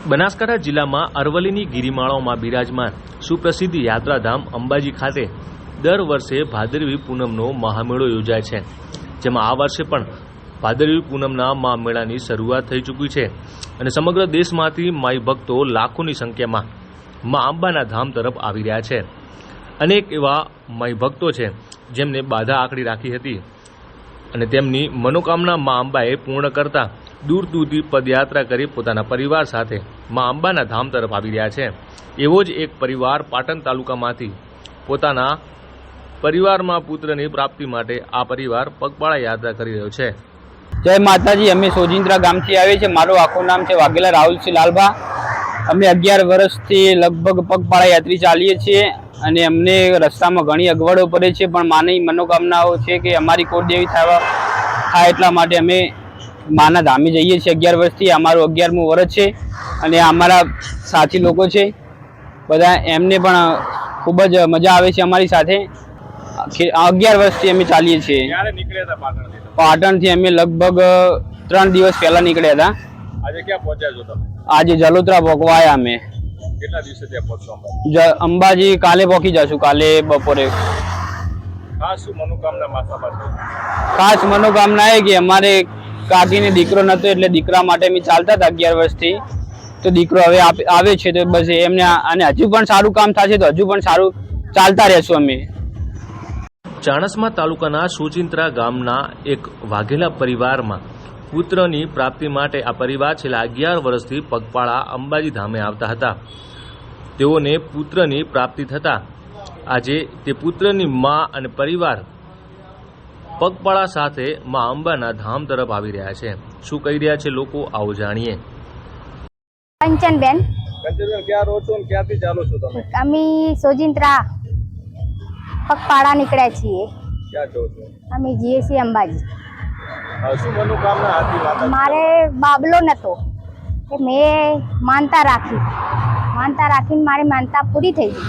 બનાસકાંઠા જિલ્લામાં અરવલ્લીની ગિરિમાળાઓમાં બિરાજમાન સુપ્રસિદ્ધ યાત્રાધામ અંબાજી ખાતે દર વર્ષે ભાદરવી પૂનમનો મહામેળો યોજાય છે, જેમાં આ વર્ષે પણ ભાદરવી પૂનમના મહામેળાની શરૂઆત થઈ ચૂકી છે અને સમગ્ર દેશમાંથી માઈ ભક્તો લાખોની સંખ્યામાં મા અંબાના ધામ તરફ આવી રહ્યા છે। અનેક એવા માઈ ભક્તો છે જેમને બાધા આંકડી રાખી હતી અને તેમની મનોકામના મા અંબાએ પૂર્ણ કરતા दूर दूरથી पदयात्रा કરી પોતાના પરિવાર સાથે મા અંબાના ધામ તરફ આવી રહ્યા છે। એવો જ એક પરિવાર પાટણ તાલુકામાંથી પોતાના પરિવારમાં પુત્રની પ્રાપ્તિ માટે આ પરિવાર પગપાળા યાત્રા કરી રહ્યો છે। जय माताजी। अमे सोजिंद्रा गामथी आवे छे। मारो आखो नाम छे वाघेला राहुलसिंह लालभा। अमे 11 वर्षथी लगभग पगपाळा यात्री चालीए छीए અને અમને રસ્તામાં ઘણી અગવડો પડે છે, પણ માની મનોકામનાઓ છે કે અમારી કોળદેવી થાય એટલા માટે અમે માના ધામે જઈએ છીએ। 11 વર્ષથી અમારું 11મું વર્ષ છે અને અમારા સાથી લોકો છે બધા, એમને પણ ખૂબ જ મજા આવે છે અમારી સાથે। 11 વર્ષથી અમે ચાલીએ છીએ। ક્યારે નીકળ્યા હતા પાટણથી અમે લગભગ 3 દિવસ પહેલા નીકળ્યા હતા। આજે ક્યાં પહોંચ્યા છો તમે? આજે જલોત્રા પહોંચવાયા અમે। કેટલા દિવસે ત્યાં પહોંચશો? અંબાજી કાલે પહોંચી જશું, કાલે બપોરે। ખાસ શું મનોકામના માસા પાસે? ખાસ મનોકામના એ કે અમારે કાકીને દીકરો નતો એટલે દીકરા માટે અમે ચાલતા હતા 11 વર્ષથી, તો દીકરો હવે આવે છે તો બસ એમને અને હજુ પણ સારું કામ થશે તો હજુ પણ સારું ચાલતા રહેશું અમે। ચાણસ્મા તાલુકાના સોજિંત્રા ગામના એક વાઘેલા પરિવારમાં પુત્રની પ્રાપ્તિ માટે આ પરિવાર છેલ્લા 11 વર્ષથી પગપાળા અંબાજી ધામે આવતા હતા। તેઓને પુત્રની પ્રાપ્તિ થતાં આજે તે પુત્રની મા અને પરિવાર પગપાળા સાથે મા અંબાના ધામ તરફ આવી રહ્યા છે। શું કહી રહ્યા છે લોકો, આવો જાણીએ। કંચનબેન, ક્યાં રહો છો અને ક્યાંથી ચાલો છો તમે? અમે સોજિંત્રા પગપાળા નીકળ્યા છીએ। ક્યાં છો? અમે જઈએ છીએ અંબાજી। શું મનોકામના હતી? મારે બાબલો નતો કે મેં માનતા રાખીને મારી માનતા પૂરી થઈ ગઈ।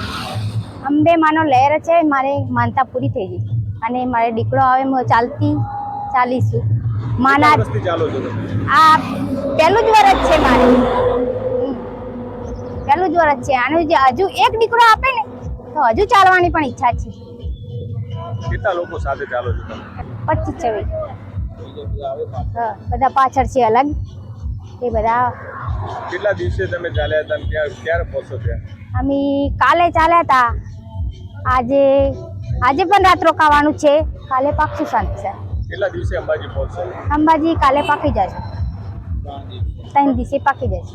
અંબે માનો લહેર છે, મારે માનતા પૂરી થઈ ગઈ અને મારે દીકરો આવે હું ચાલીશું માના। આ પહેલું જ વર્ષ છે મારે, પહેલું જ વર્ષ છે અને હજુ એક દીકરો આપે ને તો હજુ ચાલવાની પણ ઈચ્છા છે। કેટલા લોકો સાથે ચાલો છો તમે? 25-26 બધા પાછળ છે અલગ, એ બધા। કેટલા દિવસે તમે ચાલ્યા હતા? ક્યારે પહોંચો ત્યાં? અમે કાલે ચાલ્યા હતા, આજે પણ રાત રોકાવાનું છે, કાલે પાકશું શાંતિ સર। કેટલા દિવસે અંબાજી પહોંચશો? અંબાજી કાલે પાકી જશે, 3 દિવસે પાકી જશે।